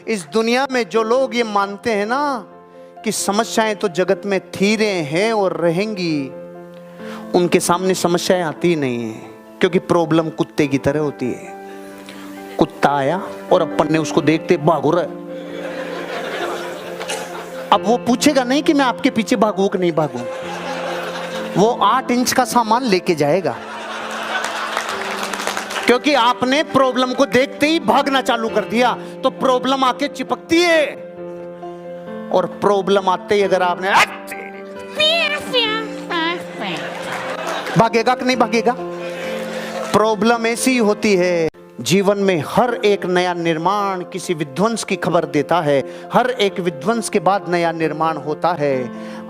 इस दुनिया में जो लोग ये मानते हैं ना कि समस्याएं तो जगत में थी रहे हैं और रहेंगी, उनके सामने समस्याएं आती ही नहीं है, क्योंकि प्रॉब्लम कुत्ते की तरह होती है। कुत्ता आया और अपन ने उसको देखते भागो रहा। अब वो पूछेगा नहीं कि मैं आपके पीछे भागू कि नहीं भागू, वो 8 इंच का सामान लेके जाएगा, क्योंकि आपने प्रॉब्लम को देखते ही भागना चालू कर दिया। तो प्रॉब्लम आके चिपकती है, और प्रॉब्लम आते ही अगर आपने भागेगा कि नहीं भागेगा। प्रॉब्लम ऐसी होती है, जीवन में हर एक नया निर्माण किसी विध्वंस की खबर देता है। हर एक विध्वंस के बाद नया निर्माण होता है।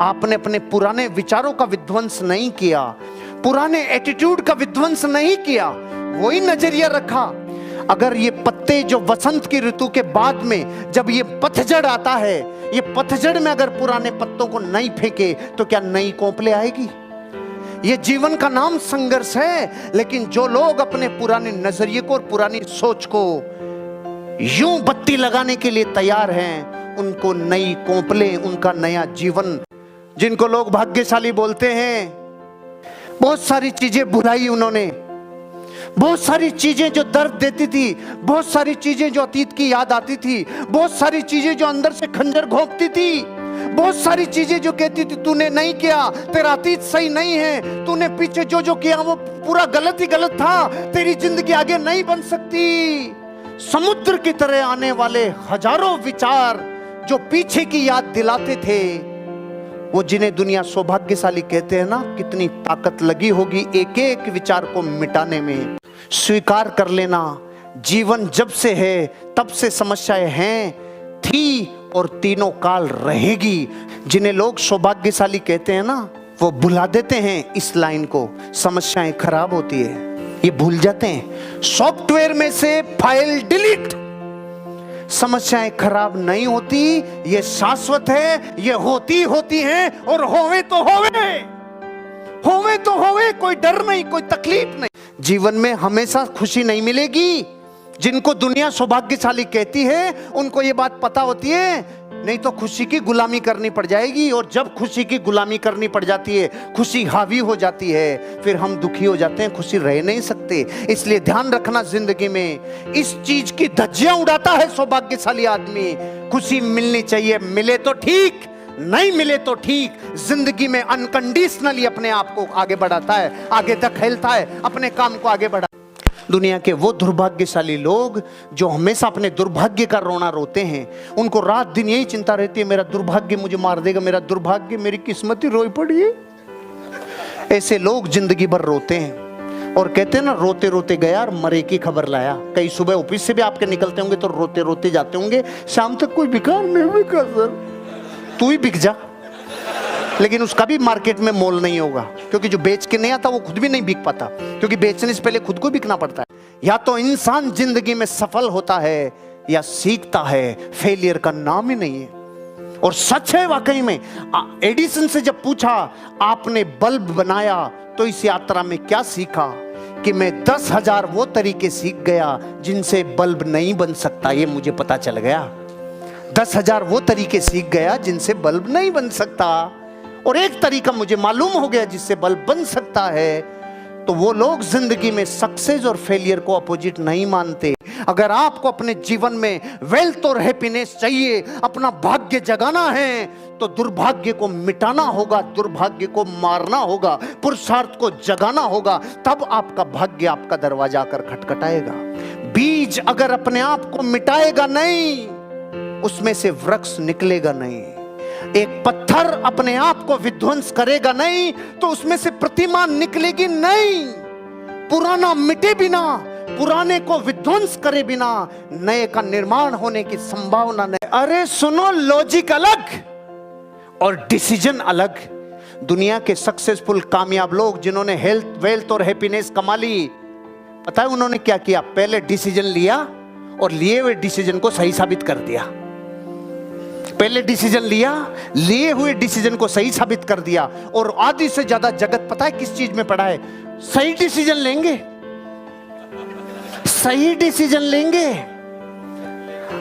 आपने अपने पुराने विचारों का विध्वंस नहीं किया, पुराने एटीट्यूड का विध्वंस नहीं किया, वही नजरिया रखा। अगर ये पत्ते जो वसंत की ऋतु के बाद में जब ये पतझड़ आता है, ये पतझड़ में अगर पुराने पत्तों को नहीं फेंके तो क्या नई कोंपले आएगी। ये जीवन का नाम संघर्ष है, लेकिन जो लोग अपने पुराने नजरिए को और पुरानी सोच को यूं बत्ती लगाने के लिए तैयार हैं, उनको नई कोंपले, उनका नया जीवन, जिनको लोग भाग्यशाली बोलते हैं। बहुत सारी चीजें भुलाई उन्होंने, बहुत सारी चीजें जो दर्द देती थी, बहुत सारी चीजें जो अतीत की याद आती थी, बहुत सारी चीजें जो अंदर से खंजर घोंपती थी, बहुत सारी चीजें जो कहती थी तूने नहीं किया, तेरा अतीत सही नहीं है, तूने पीछे जो जो किया वो पूरा गलत ही गलत था, तेरी जिंदगी आगे नहीं बन सकती। समुद्र की तरह आने वाले हजारों विचार जो पीछे की याद दिलाते थे, वो जिन्हें दुनिया सौभाग्यशाली कहते हैं ना, कितनी ताकत लगी होगी एक एक विचार को मिटाने में। स्वीकार कर लेना, जीवन जब से है तब से समस्याएं हैं, थी और तीनों काल रहेगी। जिन्हें लोग सौभाग्यशाली कहते हैं ना, वो भुला देते हैं इस लाइन को, समस्याएं खराब होती है, ये भूल जाते हैं। सॉफ्टवेयर में से फाइल डिलीट, समस्याएं खराब नहीं होती, ये शाश्वत है, ये होती हैं, और होवे तो होवे, कोई डर नहीं, कोई तकलीफ नहीं। जीवन में हमेशा खुशी नहीं मिलेगी। जिनको दुनिया सौभाग्यशाली कहती है उनको ये बात पता होती है, नहीं तो खुशी की गुलामी करनी पड़ जाएगी, और जब खुशी की गुलामी करनी पड़ जाती है, खुशी हावी हो जाती है, फिर हम दुखी हो जाते हैं, खुशी रह नहीं सकते। इसलिए ध्यान रखना, जिंदगी में इस चीज की धज्जियां उड़ाता है सौभाग्यशाली आदमी। खुशी मिलनी चाहिए, मिले तो ठीक, नहीं मिले तो ठीक। जिंदगी में अनकंडीशनली अपने आप को आगे बढ़ाता है, आगे धकेलता है, अपने काम को आगे बढ़ा। दुनिया के वो दुर्भाग्यशाली लोग जो हमेशा अपने दुर्भाग्य का रोना रोते हैं, उनको रात दिन यही चिंता रहती है, मेरा दुर्भाग्य मुझे मार देगा, मेरा दुर्भाग्य, मेरी किस्मत ही रोई पड़ी है। ऐसे लोग जिंदगी भर रोते हैं और कहते हैं ना, रोते रोते गया और मरे की खबर लाया। कई सुबह ऑफिस से भी आपके निकलते होंगे तो रोते रोते जाते होंगे, शाम तक कोई बिका नहीं बिका सर, तू ही बिक जा, लेकिन उसका भी मार्केट में मोल नहीं होगा, क्योंकि जो बेच के नहीं आता वो खुद भी नहीं बिक पाता, क्योंकि बेचने से पहले खुद को बिकना पड़ता है। या तो इंसान जिंदगी में सफल होता है या सीखता है, फेलियर का नाम ही नहीं है। और सच है वाकई में। एडिसन से जब पूछा आपने बल्ब बनाया तो इस यात्रा में क्या सीखा, कि मैं 10,000 वो तरीके सीख गया जिनसे बल्ब नहीं बन सकता, ये मुझे पता चल गया। 10,000 वो तरीके सीख गया जिनसे बल्ब नहीं बन सकता, और एक तरीका मुझे मालूम हो गया जिससे बल्ब बन सकता है। तो वो लोग जिंदगी में सक्सेस और फेलियर को अपोजिट नहीं मानते। अगर आपको अपने जीवन में वेल्थ और हैप्पीनेस चाहिए, अपना भाग्य जगाना है, तो दुर्भाग्य को मिटाना होगा, दुर्भाग्य को मारना होगा, पुरुषार्थ को जगाना होगा, तब आपका भाग्य आपका दरवाजा आकर खटखटाएगा। बीज अगर अपने आप को मिटाएगा नहीं, उसमें से वृक्ष निकलेगा नहीं। एक पत्थर अपने आप को विध्वंस करेगा नहीं, तो उसमें से प्रतिमा निकलेगी नहीं। पुराना मिटे बिना, पुराने को विध्वंस करे बिना नए का निर्माण होने की संभावना नहीं। अरे सुनो, लॉजिक अलग और डिसीजन अलग। दुनिया के सक्सेसफुल कामयाब लोग जिन्होंने हेल्थ, वेल्थ और हैप्पीनेस कमा ली, पता है उन्होंने क्या किया? पहले डिसीजन लिया और लिए हुए डिसीजन को सही साबित कर दिया। पहले डिसीजन लिया, लिए हुए डिसीजन को सही साबित कर दिया। और आधी से ज्यादा जगत पता है किस चीज में पड़ा है? सही डिसीजन लेंगे, सही डिसीजन लेंगे।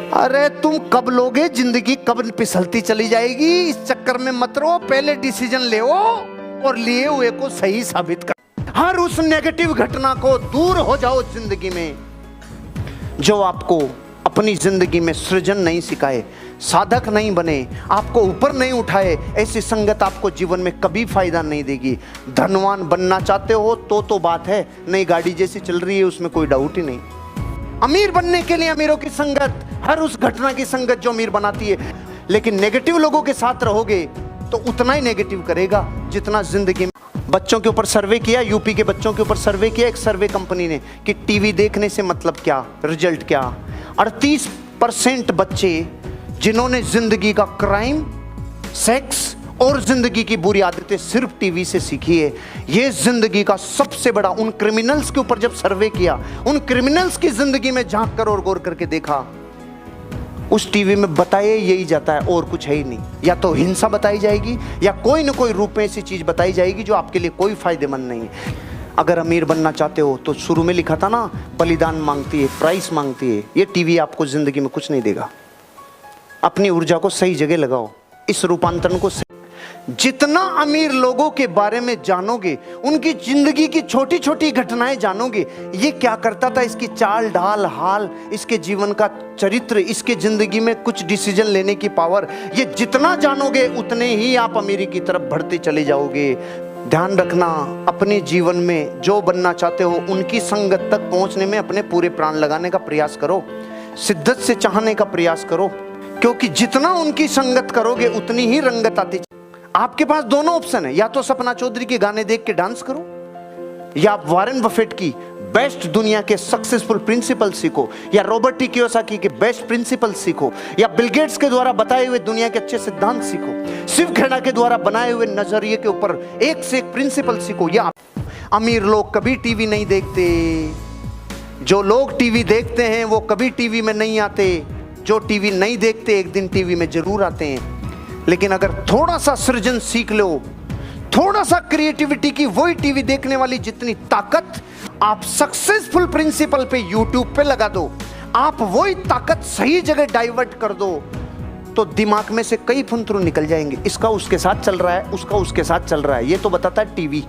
अरे तुम कब लोगे, जिंदगी कब फिसलती चली जाएगी, इस चक्कर में मत रहो, पहले डिसीजन ले और लिए हुए को सही साबित कर। हर उस नेगेटिव घटना को दूर हो जाओ जिंदगी में जो आपको अपनी जिंदगी में सृजन नहीं सिखाए, साधक नहीं बने, आपको ऊपर नहीं उठाए। ऐसी संगत आपको जीवन में कभी फायदा नहीं देगी। धनवान बनना चाहते हो तो बात है, नई गाड़ी जैसी चल रही है, उसमें कोई डाउट ही नहीं। अमीर बनने के लिए अमीरों की संगत, हर उस घटना की संगत जो अमीर बनाती है, लेकिन नेगेटिव लोगों के साथ रहोगे तो उतना ही नेगेटिव करेगा जितना जिंदगी में। बच्चों के ऊपर सर्वे किया, यूपी के बच्चों के ऊपर सर्वे किया एक सर्वे कंपनी ने कि टीवी देखने से मतलब क्या, रिजल्ट क्या। 38% बच्चे जिन्होंने जिंदगी का क्राइम, सेक्स और जिंदगी की बुरी आदतें सिर्फ टीवी से सीखी है। ये जिंदगी का सबसे बड़ा, उन क्रिमिनल्स के ऊपर जब सर्वे किया, उन क्रिमिनल्स की जिंदगी में झांक कर और गौर करके देखा, उस टीवी में बताया यही जाता है और कुछ है ही नहीं। या तो हिंसा बताई जाएगी या कोई ना कोई रूप में ऐसी चीज बताई जाएगी जो आपके लिए कोई फायदेमंद नहीं है। अगर अमीर बनना चाहते हो तो शुरू में लिखा था ना, बलिदान मांगती है, प्राइस मांगती है। ये टीवी आपको जिंदगी में कुछ नहीं देगा। अपनी ऊर्जा को सही जगह लगाओ, इस रूपांतरण को जितना अमीर लोगों के बारे में जानोगे, उनकी जिंदगी की छोटी छोटी घटनाएं जानोगे, ये क्या करता था, इसकी चाल ढाल, हाल, इसके जीवन का चरित्र, इसके जिंदगी में कुछ डिसीजन लेने की पावर, ये जितना जानोगे उतने ही आप अमीरी की तरफ बढ़ते चले जाओगे। ध्यान रखना, अपने जीवन में जो बनना चाहते हो उनकी संगत तक पहुंचने में अपने पूरे प्राण लगाने का प्रयास करो, शिद्दत से चाहने का प्रयास करो, क्योंकि जितना उनकी संगत करोगे उतनी ही रंगत आती। आपके पास दोनों ऑप्शन है, या तो सपना चौधरी के गाने देख के डांस करो, या वॉरेन बफेट की बेस्ट दुनिया के सक्सेसफुल प्रिंसिपल सीखो, या रॉबर्ट टी कियोसाकी के बेस्ट प्रिंसिपल सीखो, या बिल गेट्स के द्वारा बताए हुए दुनिया के अच्छे सिद्धांत सीखो, शिव खेड़ा के द्वारा बनाए हुए नजरिए के ऊपर एक से एक प्रिंसिपल सीखो। या अमीर लोग कभी टीवी नहीं देखते, जो लोग टीवी देखते हैं वो कभी टीवी में नहीं आते, जो टीवी नहीं देखते एक दिन टीवी में जरूर आते हैं। लेकिन अगर थोड़ा सा सृजन सीख लो, थोड़ा सा क्रिएटिविटी की, वही टीवी देखने वाली जितनी ताकत आप सक्सेसफुल प्रिंसिपल पे यूट्यूब पे लगा दो, आप वही ताकत सही जगह डाइवर्ट कर दो, तो दिमाग में से कई फुंतरू निकल जाएंगे। इसका उसके साथ चल रहा है, उसका उसके साथ चल रहा है, ये तो बताता है टीवी।